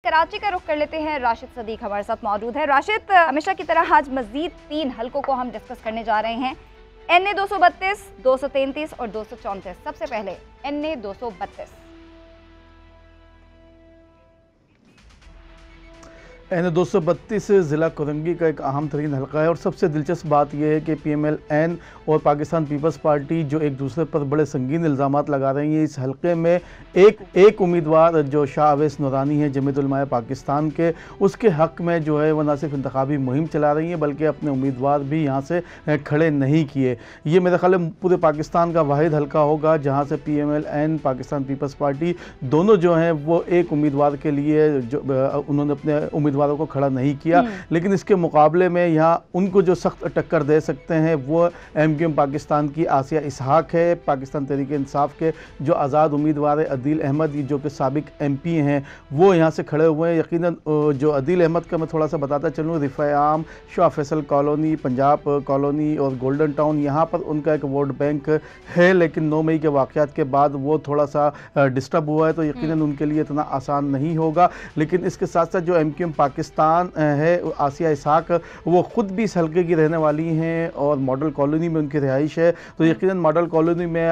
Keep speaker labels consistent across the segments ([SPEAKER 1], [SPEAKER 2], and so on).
[SPEAKER 1] कराची का रुख कर लेते हैं। राशिद सदीक हमारे साथ मौजूद है। राशिद, हमेशा की तरह आज मजीद 3 हलकों को हम डिस्कस करने जा रहे हैं, NA 232, 233 और 234। सबसे पहले NA 232।
[SPEAKER 2] NA 232 ज़िला कोरंगी का एक अहम तरीन हल्का है और सबसे दिलचस्प बात यह है कि PMLN और पाकिस्तान पीपल्स पार्टी जो एक दूसरे पर बड़े संगीन इल्ज़ामात लगा रही हैं। इस हल्के में एक उम्मीदवार जो शाह अवैस नूरानी है जमीयत उलमा पाकिस्तान के, उसके हक़ में जो है वह न सिर्फ इंतखाबी मुहिम चला रही हैं बल्कि अपने उम्मीदवार भी यहाँ से खड़े नहीं किए। ये मेरे ख्याल में पूरे पाकिस्तान का वाहिद हल्का होगा जहाँ से PMLN पाकिस्तान पीपल्स पार्टी दोनों जो हैं वो एक उम्मीदवार के लिए जो उन्होंने अपने उम्मीदवारों को खड़ा नहीं किया, लेकिन इसके मुकाबले में यहाँ उनको जो सख्त टक्कर दे सकते हैं वो MQM पाकिस्तान की आसिया इसहाक है। पाकिस्तान तहरीक इंसाफ के जो आज़ाद उम्मीदवार है अदील अहमद जो कि साबिक MP हैं वो यहाँ से खड़े हुए हैं। यकीनन जो अदील अहमद का मैं थोड़ा सा बताता चलूँ, रिफ़ा आम, शाह फैसल कॉलोनी, पंजाब कॉलोनी और गोल्डन टाउन यहाँ पर उनका एक वोट बैंक है, लेकिन 9 मई के वाक़यात के बाद वो थोड़ा सा डिस्टर्ब हुआ है तो यकीनन उनके लिए इतना आसान नहीं होगा। लेकिन इसके साथ साथ जो MQM पाकिस्तान है आसिया इसहाक वो ख़ुद भी इस हल्के की रहने वाली हैं और मॉडल कॉलोनी में उनकी रिहाइश है, तो यकीनन मॉडल कॉलोनी में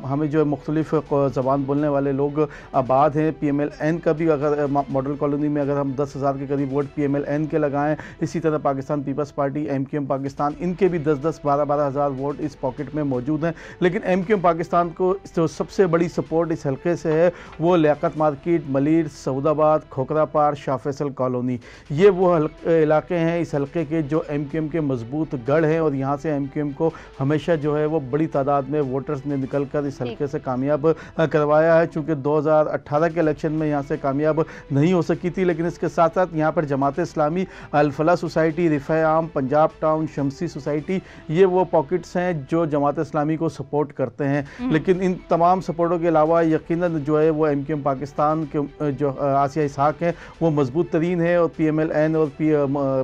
[SPEAKER 2] हमें जो है मुख्तलिफ़ ज़बान बोलने वाले लोग आबाद हैं। PMLN का भी अगर मॉडल कॉलोनी में अगर हम 10,000 के करीब वोट PMLN के लगाएं, इसी तरह पाकिस्तान पीपल्स पार्टी MQM पाकिस्तान इनके भी 10-10, 12-12 हज़ार वोट इस पॉकेट में मौजूद हैं। लेकिन MQM पाकिस्तान को जो सबसे बड़ी सपोर्ट इस हल्के से है वो लियाकत मार्केट, मलीर, सऊदाबाद, खोखरा पार, शाह फैसल कॉलोनी, ये वो इलाके हैं इस हल्के के जो MQM के मजबूत गढ़ हैं और यहाँ से MQM को हमेशा जो है वो बड़ी तादाद में वोटर्स ने निकल कर इस हल्के से कामयाब करवाया है। चूँकि 2018 के इलेक्शन में यहाँ से कामयाब नहीं हो सकी थी, लेकिन इसके साथ साथ यहाँ पर जमात इस्लामी, अल-फलाह सोसाइटी, रिफ़ा आम, पंजाब टाउन, शमसी सोसाइटी, ये वो पॉकेट्स हैं जो जमात इस्लामी को सपोर्ट करते हैं। लेकिन इन तमाम सपोर्टों के अलावा यकीनन जो है वो MQM पाकिस्तान के जो आसिया इसहाक हैं वो मजबूत तरीन है और PMLN और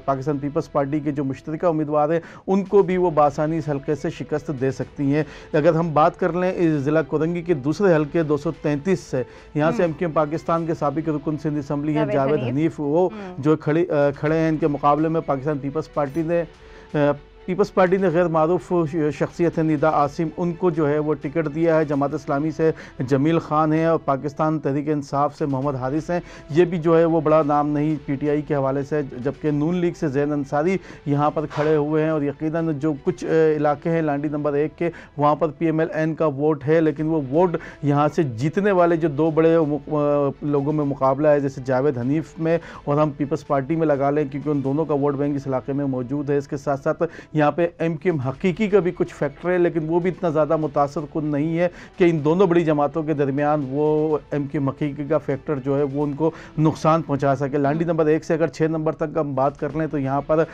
[SPEAKER 2] पाकिस्तान पीपल्स पार्टी के जो मुश्तरका उम्मीदवार हैं उनको भी वो बासानी इस हल्के से शिकस्त दे सकती हैं। अगर हम बात कर लें इस ज़िला कोरंगी के दूसरे हल्के 233 से, यहाँ से MQM पाकिस्तान के साबिक रुकन सिंध असम्बली हैं जावेद हनीफ, वो जो खड़े हैं। इनके मुकाबले में पाकिस्तान पीपल्स पार्टी ने गैर मारूफ शख्सियत है निदा आसिम, उनको जो है वो टिकट दिया है। जमात इस्लामी से जमील ख़ान है और पाकिस्तान तहरीक इंसाफ से मोहम्मद हारिस हैं, ये भी जो है वो बड़ा नाम नहीं PTI के हवाले से, जबकि नून लीग से ज़ैन अंसारी यहाँ पर खड़े हुए हैं। और यकीनन जो कुछ इलाके हैं लांडी नंबर 1 के वहाँ पर PMLN का वोट है, लेकिन वो वोट यहाँ से जीतने वाले जो 2 बड़े लोगों में मुकाबला है, जैसे जावेद हनीफ में और हम पीपल्स पार्टी में लगा लें क्योंकि उन दोनों का वोट बैंक इस इलाके में मौजूद है। इसके साथ साथ यहाँ पे MQM हकीकी का भी कुछ फैक्टर है, लेकिन वो भी इतना ज़्यादा मुतासर कुन नहीं है कि इन दोनों बड़ी जमातों के दरमियान वो MQM हकीकी का फैक्टर जो है वो उनको नुकसान पहुंचा सके। लांडी नंबर 1 से अगर 6 नंबर तक हम बात कर लें तो यहाँ पर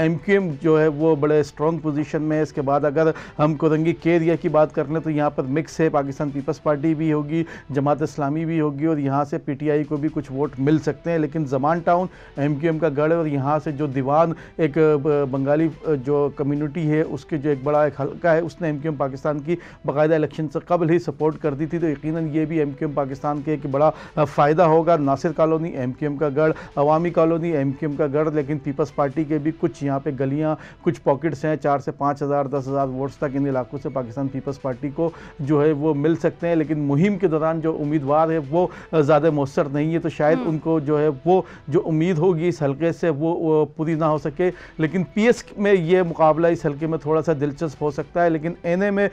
[SPEAKER 2] MQM जो है वो बड़े स्ट्रॉन्ग पोजीशन में है। इसके बाद अगर हम कोरंगी के एरिया की बात कर लें तो यहाँ पर मिक्स है, पाकिस्तान पीपल्स पार्टी भी होगी, जमात इस्लामी भी होगी और यहाँ से PTI को भी कुछ वोट मिल सकते हैं। लेकिन जमान टाउन MQM का गढ़ और यहाँ से जो दीवान एक बंगाली जो कम्युनिटी है उसके जो एक बड़ा एक हल्का है उसने MQM पाकिस्तान की बाकायदा इलेक्शन से कबल ही सपोर्ट कर दी थी, तो यकीनन ये भी MQM पाकिस्तान के एक बड़ा फ़ायदा होगा। नासिर कॉलोनी MQM का गढ़, अवामी कॉलोनी MQM का गढ़, लेकिन पीपल्स पार्टी के भी कुछ यहाँ पे गलियाँ, कुछ पॉकेट्स हैं, 4 से 5 हज़ार 10 हज़ार वोट्स तक इन इलाकों से पाकिस्तान पीपल्स पार्टी को जो है वो मिल सकते हैं। लेकिन मुहिम के दौरान जो उम्मीदवार है वो ज़्यादा मौसर नहीं है, तो शायद उनको जो है वो जो उम्मीद होगी इस हल्के से वो पूरी ना हो सके। लेकिन PS में ये मुकाबला इस हल्के में थोड़ा सा दिलचस्प हो सकता है, लेकिन NA में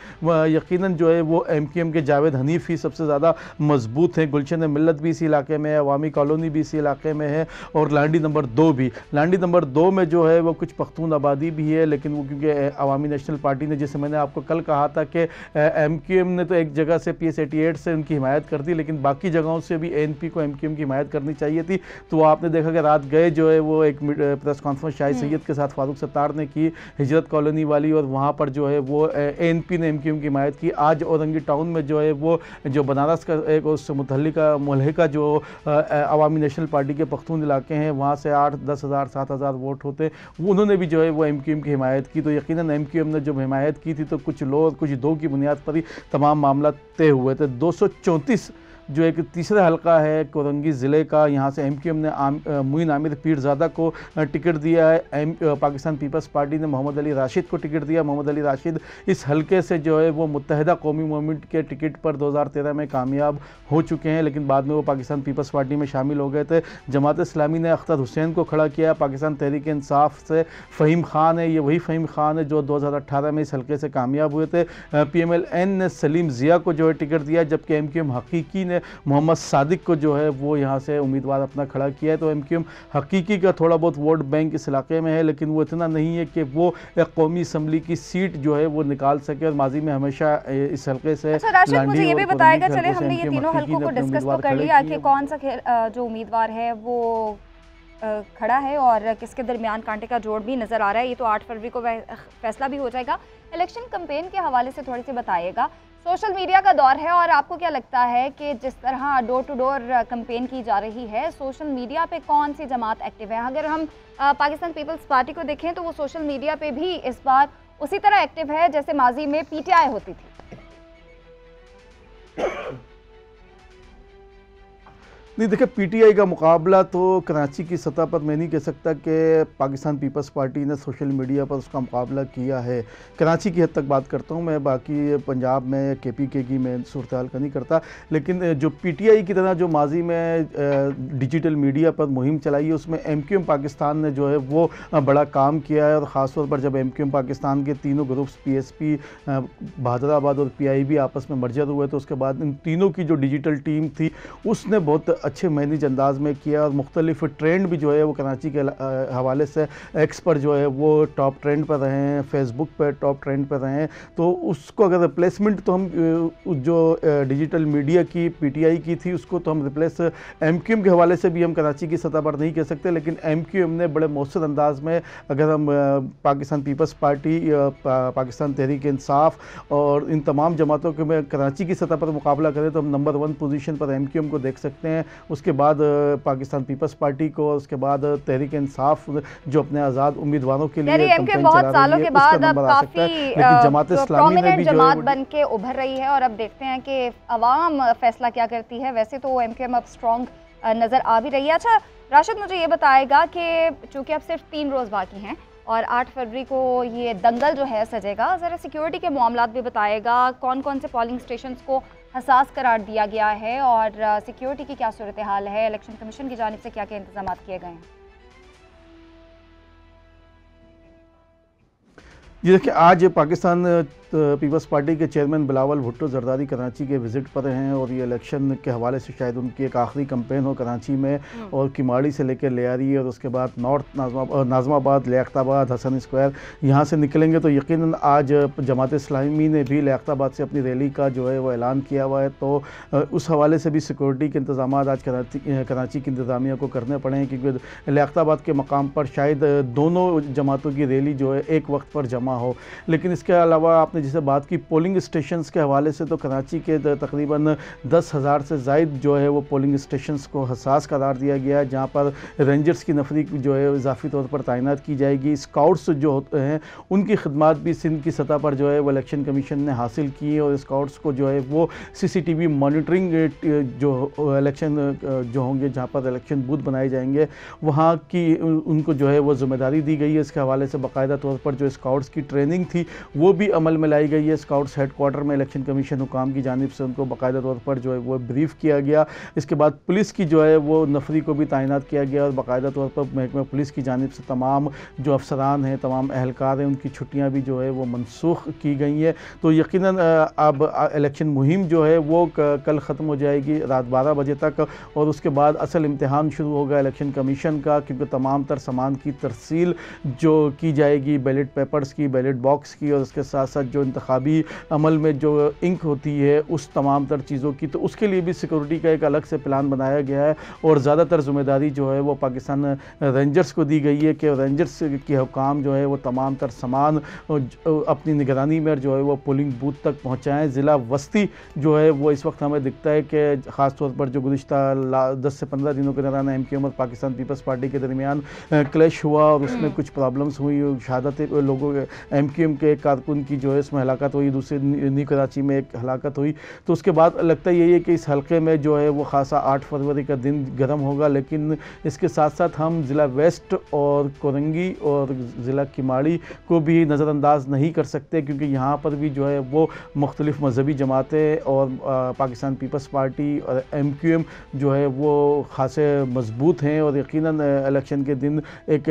[SPEAKER 2] यकीनन जो है वो MQM के जावेद हनीफ ही सबसे ज़्यादा मजबूत हैं। गुलशन मिल्लत भी इसी इलाके में है, अवामी कॉलोनी भी इसी इलाके में है और लांडी नंबर 2 भी। लांडी नंबर 2 में जो है वो कुछ पख्तून आबादी भी है, लेकिन वो क्योंकि अवामी नेशनल पार्टी ने, जैसे मैंने आपको कल कहा था कि MQM ने तो एक जगह से PS 88 से उनकी हिमायत कर दी, लेकिन बाकी जगहों से भी ANP को MQM की हिमायत करनी चाहिए थी। तो आपने देखा कि रात गए जो है वो एक प्रेस कॉन्फ्रेंस शाहिद सैयद के साथ फारूक सत्तार ने की हिजरत कॉलोनी वाली, और वहाँ पर जो है वो ANP ने MQM की हिमायत की। आज औरंगी टाउन में जो है वो जो बनारस का एक उससे मुतल्लिका जो अवामी नेशनल पार्टी के पख्तून इलाके हैं वहाँ से 8-10 हज़ार 7 हज़ार वोट होते, उन्होंने भी जो है वो MQM की हिमायत की। तो यकीनन MQM ने जब हिमायत की थी तो कुछ लो और कुछ दो की बुनियाद पर ही तमाम मामला तय हुए थे। 234 जो एक तीसरा हलका है कोरंगी ज़िले का, यहाँ से MQM ने मोइन आमिर पीरज़ादा को टिकट दिया है। पाकिस्तान पीपल्स पार्टी ने मोहम्मद अली राशिद को टिकट दिया। मोहम्मद अली राशिद इस हलके से जो है वो मुत्तहिदा कौमी मूवमेंट के टिकट पर 2013 में कामयाब हो चुके हैं, लेकिन बाद में वो पाकिस्तान पीपल्स पार्टी में शामिल हो गए थे। जमात इस्लामी ने अख्तर हुसैन को खड़ा किया। पाकिस्तान तहरीक इंसाफ से फ़हीम खान है, ये वही फ़हीम खान है जो 2018 में इस हलके से कामयाब हुए थे। PMLN ने सलीम ज़िया को जो है टिकट दिया, जबकि MQM हकीकी ने मोहम्मद सादिक को जो है वो यहाँ से उम्मीदवार अपना खड़ा किया है। तो MQM हकीकी का थोड़ा बहुत वोट बैंक इस इलाके में है, लेकिन वो इतना नहीं है कि वो एक कौमी असम्बली की सीट जो है वो निकाल सके, और माजी में हमेशा इस हलके से।
[SPEAKER 1] अच्छा राशिद, मुझे ये भी बताएगा, चले हमने ये तीनों हलकों को डिस्कस तो कर लिया कि कौन सा जो उम्मीदवार है वो खड़ा है और किसके दरमियान कांटे का जोड़ भी नज़र आ रहा है। ये तो 8 फरवरी को फैसला भी हो जाएगा। इलेक्शन कैंपेन के हवाले से थोड़ी सी बताइएगा। सोशल मीडिया का दौर है और आपको क्या लगता है कि जिस तरह डोर टू डोर कैंपेन की जा रही है, सोशल मीडिया पे कौन सी जमात एक्टिव है? अगर हम पाकिस्तान पीपल्स पार्टी को देखें तो वो सोशल मीडिया पे भी इस बार उसी तरह एक्टिव है जैसे माजी में PTI होती थी।
[SPEAKER 2] नहीं, देखिए PTI का मुकाबला तो कराची की सतह पर मैं नहीं कह सकता कि पाकिस्तान पीपल्स पार्टी ने सोशल मीडिया पर उसका मुकाबला किया है। कराची की हद तक बात करता हूँ मैं, बाकी पंजाब में KPK की मैं सूरत हाल का नहीं करता। लेकिन जो PTI की तरह जो माजी में डिजिटल मीडिया पर मुहिम चलाई है, उसमें MQM पाकिस्तान ने जो है वो बड़ा काम किया है। और ख़ास तौर पर जब MQM पाकिस्तान के तीनों ग्रुप्स PSP, बहादुराबाद और PIB आपस में मर्जर हुए, तो उसके बाद इन तीनों की जो डिजिटल टीम थी उसने बहुत अच्छे मैनेज अंदाज में किया। और मुख्तलिफ ट्रेंड भी जो है वो कराची के हवाले से X पर जो है वो टॉप ट्रेंड पर रहे हैं, फेसबुक पर टॉप ट्रेंड पर रहे हैं। तो उसको अगर रिप्लेसमेंट तो हम जो डिजिटल मीडिया की PTI की थी उसको तो हम रिप्लेस MQM के हवाले से भी हम कराची की सतह पर नहीं कह सकते। लेकिन MQM ने बड़े मौसर अंदाज में, अगर हम पाकिस्तान पीपल्स पार्टी, पाकिस्तान तहरीक इंसाफ और इन तमाम जमातों के में कराची की सतह पर मुकाबला करें तो हम नंबर 1 पोजीशन पर MQM को देख सकते हैं। उसके बाद पाकिस्तान पीपल्स पार्टी को, उसके बाद तहरीक इंसाफ जो अपने आज़ाद उम्मीदवारों के लिए
[SPEAKER 1] कैंपेन बहुत सालों के बाद अब काफी
[SPEAKER 2] जमात इस्लामी में भी
[SPEAKER 1] जमात बन के उभर रही है और अब देखते हैं कि अवाम फैसला क्या करती है। वैसे तो MQM अब स्ट्रॉन्ग नज़र आ भी रही है। अच्छा राशिद, मुझे ये बताएगा कि चूँकि अब सिर्फ 3 रोज़ बाकी हैं और 8 फरवरी को ये दंगल जो है सजेगा, ज़रा सिक्योरिटी के मामलात भी बताएगा। कौन कौन से पोलिंग स्टेशंस को हसास करार दिया गया है और सिक्योरिटी की क्या सूरत हाल है? इलेक्शन कमीशन की जानिब से क्या क्या इंतजाम किए गए हैं?
[SPEAKER 2] जी देखिए, आज पाकिस्तान पीपल्स पार्टी के चेयरमैन बिलावल भुट्टो जरदारी कराची के विज़िट पर हैं और ये इलेक्शन के हवाले से शायद उनकी एक आखिरी कैंपेन हो कराची में, और किमाड़ी से लेकर लियारी और उसके बाद नॉर्थ नाज़माबाद, लियाकताबाद, हसन स्क्वायर यहाँ से निकलेंगे। तो यकीनन आज जमात इस्लामी ने भी लियाकताबाद से अपनी रैली का जो है वो ऐलान किया हुआ है। तो उस हवाले से भी सिक्योरिटी के इंतजाम आज कराची की इंतज़ामिया को करने पड़े हैं, क्योंकि लियाकताबाद के मकाम पर शायद दोनों जमातों की रैली जो है एक वक्त पर जमा हो। लेकिन इसके अलावा आपने जिसे बात की पोलिंग स्टेशंस के हवाले से, तो कराची के तकरीबन 10,000 से ज़ायद जो है वो पोलिंग स्टेशंस को हसास करार दिया गया है, जहाँ पर रेंजर्स की नफरी जो है इजाफी तौर पर तैनात की जाएगी। स्काउट्स जो होते हैं उनकी खिदमात भी सिंध की सतह पर जो है वो इलेक्शन कमीशन ने हासिल की है, और स्काउट्स को जो है वो CCTV मॉनिटरिंग जो इलेक्शन जो होंगे, जहाँ पर इलेक्शन बूथ बनाए जाएंगे, वहाँ की उनको जो है वो जिम्मेदारी दी गई है। इसके हवाले से बाकायदा तौर पर जो स्काउट्स की ट्रेनिंग थी वो भी अमल में लाई गई है। स्काउट्स हेडक्वार्टर में इलेक्शन कमीशन हुकाम की जानिब से उनको बाकायदा तौर पर जो है वो ब्रीफ किया गया। इसके बाद पुलिस की जो है वो नफरी को भी तैनात किया गया और बाकायदा तौर पर महकमा पुलिस की जानिब से तमाम जो अफसरान हैं, तमाम अहलकार हैं, उनकी छुट्टियाँ भी जो है वो मनसूख की गई हैं। तो यकीनन अब इलेक्शन मुहिम जो है वो कल ख़त्म हो जाएगी रात 12 बजे तक, और उसके बाद असल इम्तिहान शुरू होगा इलेक्शन कमीशन का, क्योंकि तमाम तर सामान की तरसील जो की जाएगी, बैलेट पेपर्स की, बैलेट बॉक्स की, और उसके साथ साथ जो इंतखाबी अमल में जो इंक होती है उस तमाम तर चीज़ों की, तो उसके लिए भी सिक्योरिटी का एक अलग से प्लान बनाया गया है। और ज़्यादातर ज़िम्मेदारी जो है वो पाकिस्तान रेंजर्स को दी गई है कि रेंजर्स के हुकाम जो है वो तमाम तर सामान अपनी निगरानी में जो है वो पोलिंग बूथ तक पहुँचाएँ। ज़िला वस्ती जो है वो इस वक्त हमें दिखता है कि ख़ास तौर पर जो गुज़िश्ता 10 से 15 दिनों के दौरान MQM और पाकिस्तान पीपल्स पार्टी के दरमियान क्लैश हुआ और उसमें कुछ प्रॉब्लम्स हुई, शहादत MQM के एक कारकुन की जो है इसमें हलाकत हुई, दूसरी न्यू कराची में एक हलाकत हुई। तो उसके बाद लगता यही है कि इस हल्के में जो है वो खासा 8 फरवरी का दिन गर्म होगा। लेकिन इसके साथ साथ हम ज़िला वेस्ट और कोरंगी और ज़िला किमाड़ी को भी नज़रअंदाज नहीं कर सकते, क्योंकि यहाँ पर भी जो है वो मुख्तलिफ़ मजहबी जमातें और पाकिस्तान पीपल्स पार्टी और MQM जो है वो खासे मजबूत हैं। और यकीनन इलेक्शन के दिन एक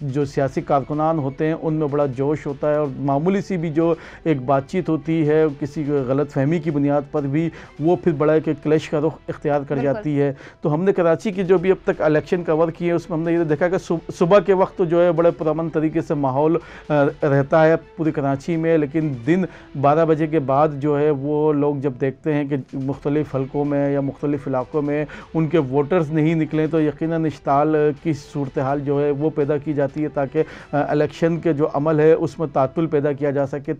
[SPEAKER 2] जो सियासी कारकुनान होते हैं उनमें बड़ा जोश होता है, और मामूली सी भी जो एक बातचीत होती है किसी गलत फहमी की बुनियाद पर भी वो फिर बड़ा एक क्लैश का रुख इख्तियार कर जाती है। तो हमने कराची की जो भी अब तक इलेक्शन कवर की है उसमें हमने ये देखा कि सुबह के वक्त तो जो है बड़े पुरअमन तरीके से माहौल रहता है पूरी कराची में, लेकिन दिन 12 बजे के बाद जो है वो लोग जब देखते हैं कि मुख्तलिफ़ हलकों में या मुख्तलिफ़ इलाकों में उनके वोटर्स नहीं निकले तो यकीनन इश्ताल की सूरत हाल जो है वो पैदा की जाती है ताकि इलेक्शन के जो अमल है उसमें तातुल पैदा किया जा सके। तो